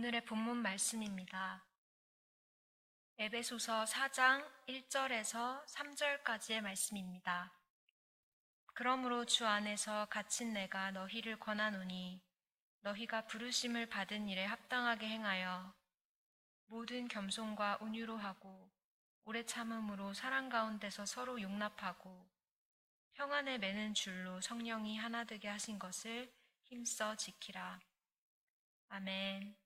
오늘의 본문 말씀입니다. 에베소서 4장 1절에서 3절까지의 말씀입니다. 그러므로 주 안에서 갇힌 내가 너희를 권하노니 너희가 부르심을 받은 일에 합당하게 행하여 모든 겸손과 온유로 하고 오래 참음으로 사랑 가운데서 서로 용납하고 평안에 매는 줄로 성령이 하나 되게 하신 것을 힘써 지키라. 아멘.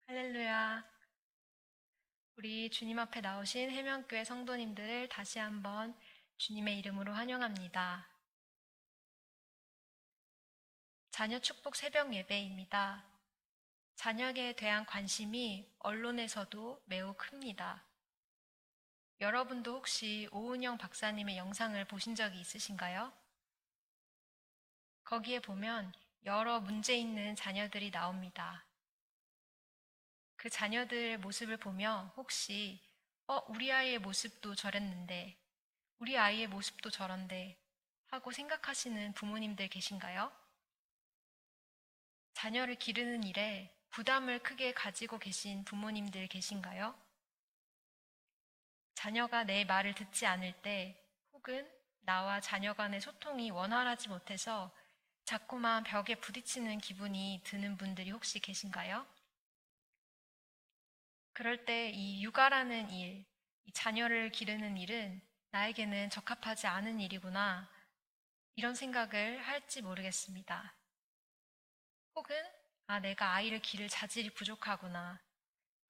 할렐루야. 우리 주님 앞에 나오신 해명교회 성도님들을 다시 한번 주님의 이름으로 환영합니다. 자녀 축복 새벽 예배입니다. 자녀에 대한 관심이 언론에서도 매우 큽니다. 여러분도 혹시 오은영 박사님의 영상을 보신 적이 있으신가요? 거기에 보면 여러 문제 있는 자녀들이 나옵니다. 그 자녀들의 모습을 보며 혹시 우리 아이의 모습도 저랬는데 우리 아이의 모습도 저런데 하고 생각하시는 부모님들 계신가요? 자녀를 기르는 일에 부담을 크게 가지고 계신 부모님들 계신가요? 자녀가 내 말을 듣지 않을 때 혹은 나와 자녀 간의 소통이 원활하지 못해서 자꾸만 벽에 부딪히는 기분이 드는 분들이 혹시 계신가요? 그럴 때 이 육아라는 일, 이 자녀를 기르는 일은 나에게는 적합하지 않은 일이구나, 이런 생각을 할지 모르겠습니다. 혹은 내가 아이를 기를 자질이 부족하구나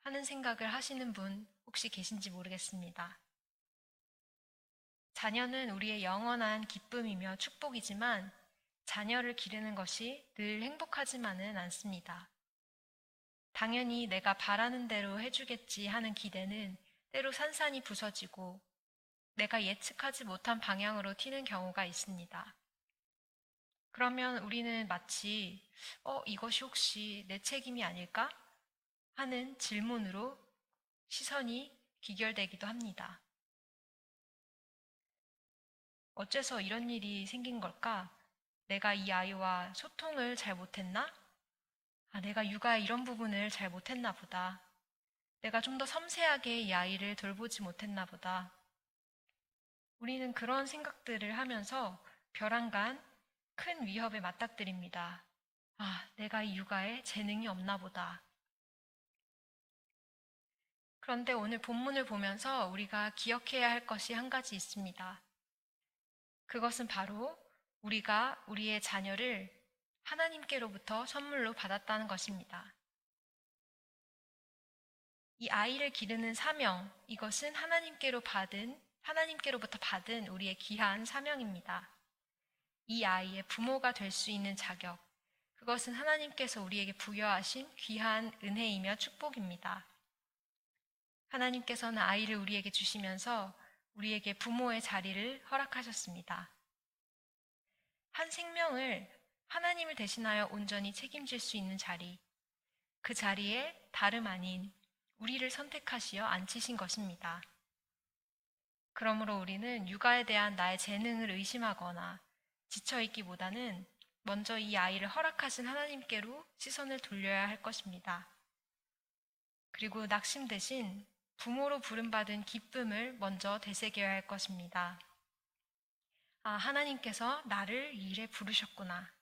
하는 생각을 하시는 분 혹시 계신지 모르겠습니다. 자녀는 우리의 영원한 기쁨이며 축복이지만 자녀를 기르는 것이 늘 행복하지만은 않습니다. 당연히 내가 바라는 대로 해주겠지 하는 기대는 때로 산산이 부서지고 내가 예측하지 못한 방향으로 튀는 경우가 있습니다. 그러면 우리는 마치 이것이 혹시 내 책임이 아닐까? 하는 질문으로 시선이 귀결되기도 합니다. 어째서 이런 일이 생긴 걸까? 내가 이 아이와 소통을 잘 못했나? 내가 육아의 이런 부분을 잘 못했나 보다. 내가 좀 더 섬세하게 이 아이를 돌보지 못했나 보다. 우리는 그런 생각들을 하면서 벼랑간 큰 위협에 맞닥뜨립니다. 내가 이 육아에 재능이 없나 보다. 그런데 오늘 본문을 보면서 우리가 기억해야 할 것이 한 가지 있습니다. 그것은 바로 우리가 우리의 자녀를 하나님께로부터 선물로 받았다는 것입니다. 이 아이를 기르는 사명, 이것은 하나님께로부터 받은 우리의 귀한 사명입니다. 이 아이의 부모가 될 수 있는 자격, 그것은 하나님께서 우리에게 부여하신 귀한 은혜이며 축복입니다. 하나님께서는 아이를 우리에게 주시면서 우리에게 부모의 자리를 허락하셨습니다. 한 생명을 하나님을 대신하여 온전히 책임질 수 있는 자리, 그 자리에 다름 아닌 우리를 선택하시어 앉히신 것입니다. 그러므로 우리는 육아에 대한 나의 재능을 의심하거나 지쳐있기보다는 먼저 이 아이를 허락하신 하나님께로 시선을 돌려야 할 것입니다. 그리고 낙심 대신 부모로 부름받은 기쁨을 먼저 되새겨야 할 것입니다. 하나님께서 나를 이 일에 부르셨구나.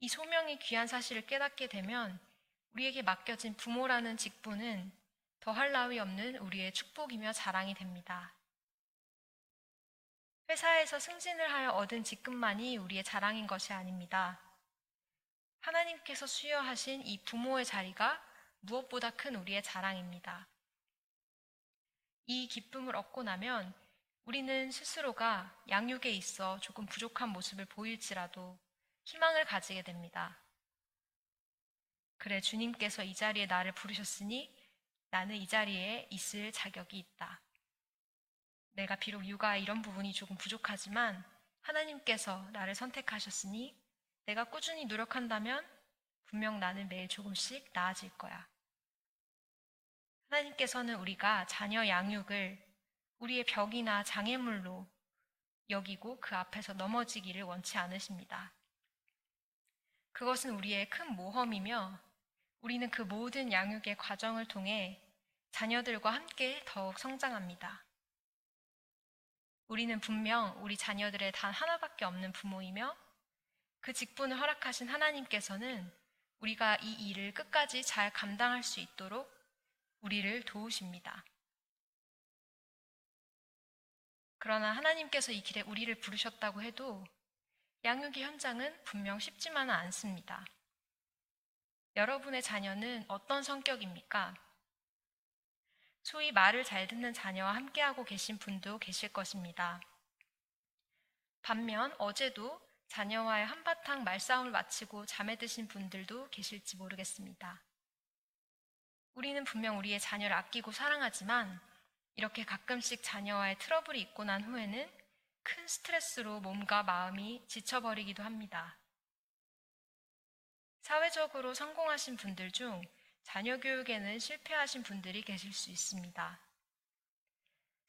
이 소명의 귀한 사실을 깨닫게 되면 우리에게 맡겨진 부모라는 직분은 더할 나위 없는 우리의 축복이며 자랑이 됩니다. 회사에서 승진을 하여 얻은 직급만이 우리의 자랑인 것이 아닙니다. 하나님께서 수여하신 이 부모의 자리가 무엇보다 큰 우리의 자랑입니다. 이 기쁨을 얻고 나면 우리는 스스로가 양육에 있어 조금 부족한 모습을 보일지라도 희망을 가지게 됩니다. 그래, 주님께서 이 자리에 나를 부르셨으니 나는 이 자리에 있을 자격이 있다. 내가 비록 육아에 이런 부분이 조금 부족하지만 하나님께서 나를 선택하셨으니 내가 꾸준히 노력한다면 분명 나는 매일 조금씩 나아질 거야. 하나님께서는 우리가 자녀 양육을 우리의 벽이나 장애물로 여기고 그 앞에서 넘어지기를 원치 않으십니다. 그것은 우리의 큰 모험이며 우리는 그 모든 양육의 과정을 통해 자녀들과 함께 더욱 성장합니다. 우리는 분명 우리 자녀들의 단 하나밖에 없는 부모이며 그 직분을 허락하신 하나님께서는 우리가 이 일을 끝까지 잘 감당할 수 있도록 우리를 도우십니다. 그러나 하나님께서 이 길에 우리를 부르셨다고 해도 양육의 현장은 분명 쉽지만은 않습니다. 여러분의 자녀는 어떤 성격입니까? 소위 말을 잘 듣는 자녀와 함께하고 계신 분도 계실 것입니다. 반면 어제도 자녀와의 한바탕 말싸움을 마치고 잠에 드신 분들도 계실지 모르겠습니다. 우리는 분명 우리의 자녀를 아끼고 사랑하지만 이렇게 가끔씩 자녀와의 트러블이 있고 난 후에는 큰 스트레스로 몸과 마음이 지쳐버리기도 합니다. 사회적으로 성공하신 분들 중 자녀 교육에는 실패하신 분들이 계실 수 있습니다.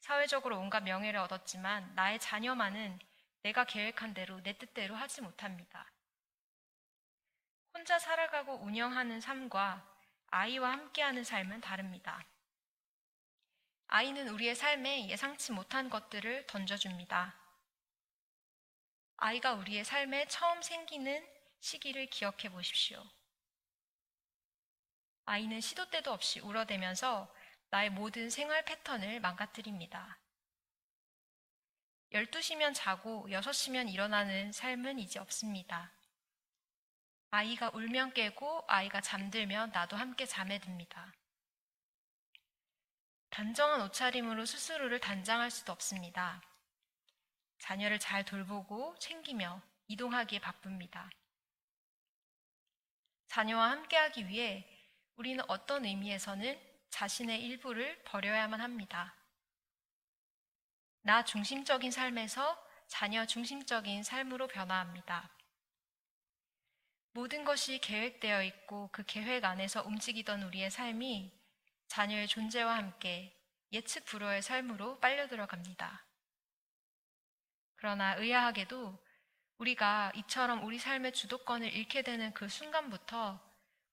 사회적으로 온갖 명예를 얻었지만 나의 자녀만은 내가 계획한 대로 내 뜻대로 하지 못합니다. 혼자 살아가고 운영하는 삶과 아이와 함께하는 삶은 다릅니다. 아이는 우리의 삶에 예상치 못한 것들을 던져줍니다. 아이가 우리의 삶에 처음 생기는 시기를 기억해 보십시오. 아이는 시도 때도 없이 울어대면서 나의 모든 생활 패턴을 망가뜨립니다. 12시면 자고 6시면 일어나는 삶은 이제 없습니다. 아이가 울면 깨고 아이가 잠들면 나도 함께 잠에 듭니다. 단정한 옷차림으로 스스로를 단장할 수도 없습니다. 자녀를 잘 돌보고 챙기며 이동하기에 바쁩니다. 자녀와 함께하기 위해 우리는 어떤 의미에서는 자신의 일부를 버려야만 합니다. 나 중심적인 삶에서 자녀 중심적인 삶으로 변화합니다. 모든 것이 계획되어 있고 그 계획 안에서 움직이던 우리의 삶이 자녀의 존재와 함께 예측 불허의 삶으로 빨려 들어갑니다. 그러나 의아하게도 우리가 이처럼 우리 삶의 주도권을 잃게 되는 그 순간부터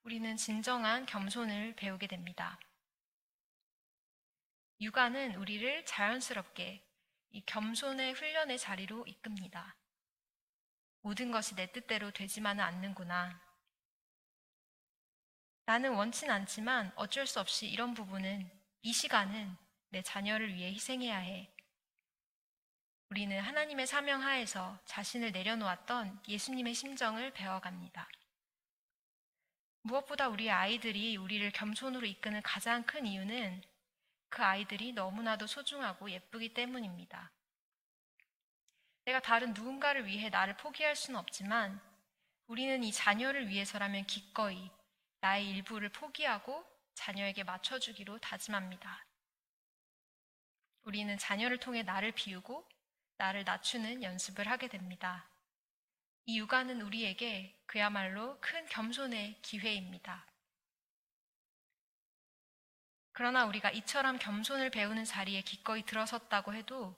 우리는 진정한 겸손을 배우게 됩니다. 육아는 우리를 자연스럽게 이 겸손의 훈련의 자리로 이끕니다. 모든 것이 내 뜻대로 되지만은 않는구나. 나는 원치 않지만 어쩔 수 없이 이런 부분은, 이 시간은 내 자녀를 위해 희생해야 해. 우리는 하나님의 사명 하에서 자신을 내려놓았던 예수님의 심정을 배워갑니다. 무엇보다 우리 아이들이 우리를 겸손으로 이끄는 가장 큰 이유는 그 아이들이 너무나도 소중하고 예쁘기 때문입니다. 내가 다른 누군가를 위해 나를 포기할 수는 없지만 우리는 이 자녀를 위해서라면 기꺼이 나의 일부를 포기하고 자녀에게 맞춰주기로 다짐합니다. 우리는 자녀를 통해 나를 비우고 나를 낮추는 연습을 하게 됩니다. 이 육아는 우리에게 그야말로 큰 겸손의 기회입니다. 그러나 우리가 이처럼 겸손을 배우는 자리에 기꺼이 들어섰다고 해도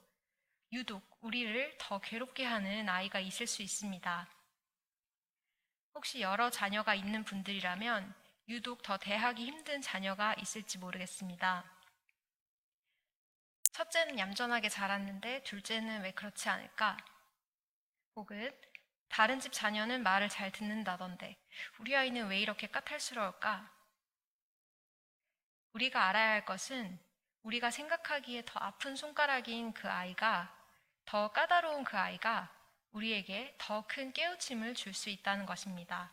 유독 우리를 더 괴롭게 하는 아이가 있을 수 있습니다. 혹시 여러 자녀가 있는 분들이라면 유독 더 대하기 힘든 자녀가 있을지 모르겠습니다. 첫째는 얌전하게 자랐는데 둘째는 왜 그렇지 않을까? 혹은 다른 집 자녀는 말을 잘 듣는다던데 우리 아이는 왜 이렇게 까탈스러울까? 우리가 알아야 할 것은 우리가 생각하기에 더 아픈 손가락인 그 아이가, 더 까다로운 그 아이가 우리에게 더 큰 깨우침을 줄 수 있다는 것입니다.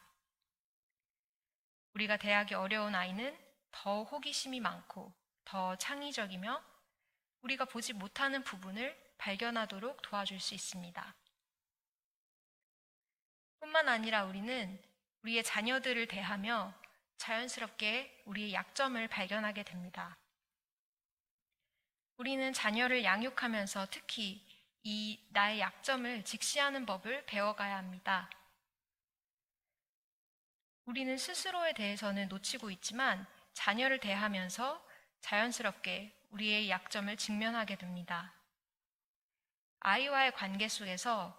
우리가 대하기 어려운 아이는 더 호기심이 많고 더 창의적이며 우리가 보지 못하는 부분을 발견하도록 도와줄 수 있습니다. 뿐만 아니라 우리는 우리의 자녀들을 대하며 자연스럽게 우리의 약점을 발견하게 됩니다. 우리는 자녀를 양육하면서 특히 이 나의 약점을 직시하는 법을 배워가야 합니다. 우리는 스스로에 대해서는 놓치고 있지만 자녀를 대하면서 자연스럽게 우리의 약점을 직면하게 됩니다. 아이와의 관계 속에서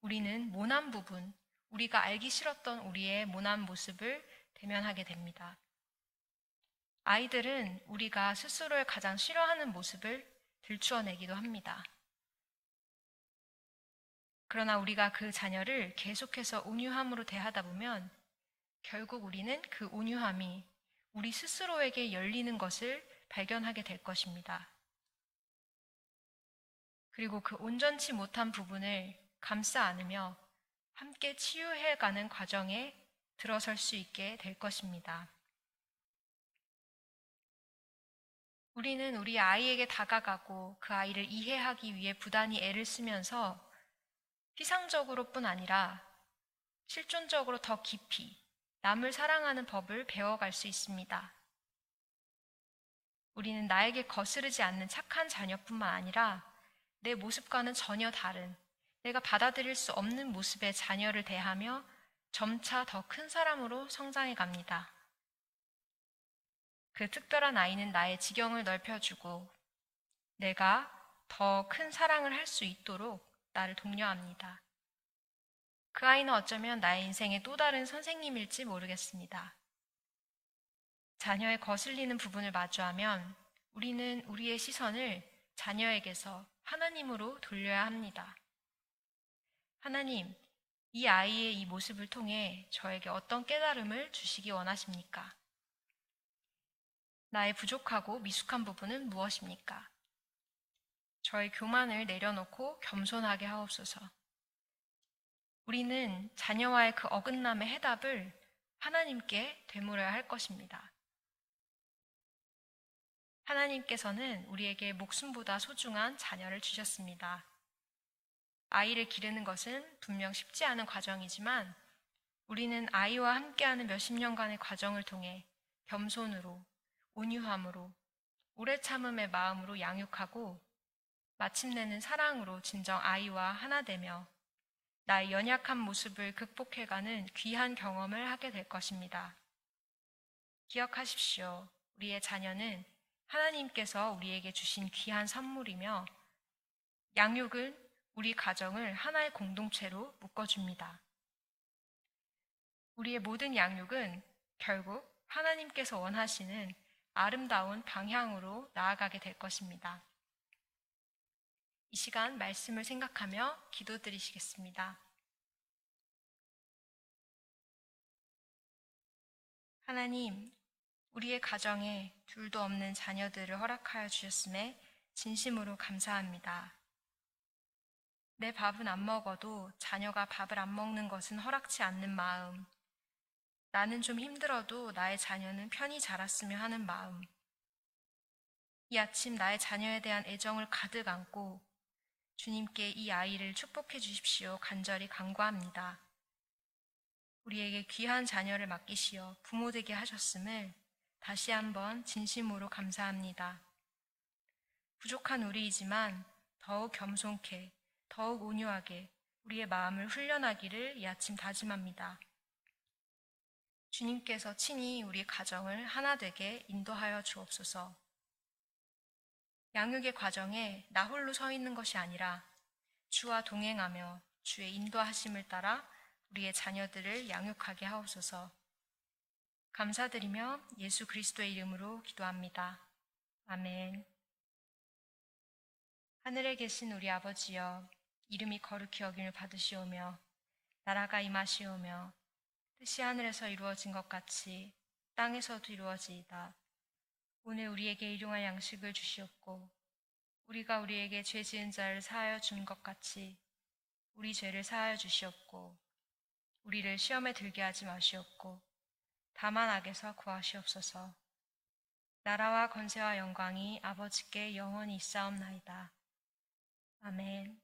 우리는 모난 부분, 우리가 알기 싫었던 우리의 모난 모습을 대면하게 됩니다. 아이들은 우리가 스스로의 가장 싫어하는 모습을 들추어내기도 합니다. 그러나 우리가 그 자녀를 계속해서 온유함으로 대하다 보면 결국 우리는 그 온유함이 우리 스스로에게 열리는 것을 발견하게 될 것입니다. 그리고 그 온전치 못한 부분을 감싸 안으며 함께 치유해가는 과정에 들어설 수 있게 될 것입니다. 우리는 우리 아이에게 다가가고 그 아이를 이해하기 위해 부단히 애를 쓰면서 피상적으로뿐 아니라 실존적으로 더 깊이 남을 사랑하는 법을 배워갈 수 있습니다. 우리는 나에게 거스르지 않는 착한 자녀뿐만 아니라 내 모습과는 전혀 다른 내가 받아들일 수 없는 모습의 자녀를 대하며 점차 더 큰 사람으로 성장해 갑니다. 그 특별한 아이는 나의 지경을 넓혀주고 내가 더 큰 사랑을 할 수 있도록 나를 독려합니다. 그 아이는 어쩌면 나의 인생의 또 다른 선생님일지 모르겠습니다. 자녀의 거슬리는 부분을 마주하면 우리는 우리의 시선을 자녀에게서 하나님으로 돌려야 합니다. 하나님, 이 아이의 이 모습을 통해 저에게 어떤 깨달음을 주시기 원하십니까? 나의 부족하고 미숙한 부분은 무엇입니까? 저의 교만을 내려놓고 겸손하게 하옵소서. 우리는 자녀와의 그 어긋남의 해답을 하나님께 되물어야 할 것입니다. 하나님께서는 우리에게 목숨보다 소중한 자녀를 주셨습니다. 아이를 기르는 것은 분명 쉽지 않은 과정이지만 우리는 아이와 함께하는 몇십 년간의 과정을 통해 겸손으로, 온유함으로, 오래 참음의 마음으로 양육하고 마침내는 사랑으로 진정 아이와 하나 되며 나의 연약한 모습을 극복해가는 귀한 경험을 하게 될 것입니다. 기억하십시오. 우리의 자녀는 하나님께서 우리에게 주신 귀한 선물이며 양육은 우리 가정을 하나의 공동체로 묶어줍니다. 우리의 모든 양육은 결국 하나님께서 원하시는 아름다운 방향으로 나아가게 될 것입니다. 이 시간 말씀을 생각하며 기도드리시겠습니다. 하나님, 우리의 가정에 둘도 없는 자녀들을 허락하여 주셨음에 진심으로 감사합니다. 내 밥은 안 먹어도 자녀가 밥을 안 먹는 것은 허락치 않는 마음, 나는 좀 힘들어도 나의 자녀는 편히 자랐으면 하는 마음, 이 아침 나의 자녀에 대한 애정을 가득 안고 주님께 이 아이를 축복해 주십시오. 간절히 간구합니다. 우리에게 귀한 자녀를 맡기시어 부모 되게 하셨음을 다시 한번 진심으로 감사합니다. 부족한 우리이지만 더욱 겸손케, 더욱 온유하게 우리의 마음을 훈련하기를 이 아침 다짐합니다. 주님께서 친히 우리 가정을 하나 되게 인도하여 주옵소서. 양육의 과정에 나 홀로 서 있는 것이 아니라 주와 동행하며 주의 인도하심을 따라 우리의 자녀들을 양육하게 하옵소서. 감사드리며 예수 그리스도의 이름으로 기도합니다. 아멘. 하늘에 계신 우리 아버지여, 이름이 거룩히 여김을 받으시오며 나라가 임하시오며 뜻이 하늘에서 이루어진 것 같이 땅에서도 이루어지이다. 오늘 우리에게 일용할 양식을 주시옵고 우리가 우리에게 죄 지은 자를 사하여 준 것 같이 우리 죄를 사하여 주시옵고 우리를 시험에 들게 하지 마시옵고 다만 악에서 구하시옵소서. 나라와 권세와 영광이 아버지께 영원히 있사옵나이다. 아멘.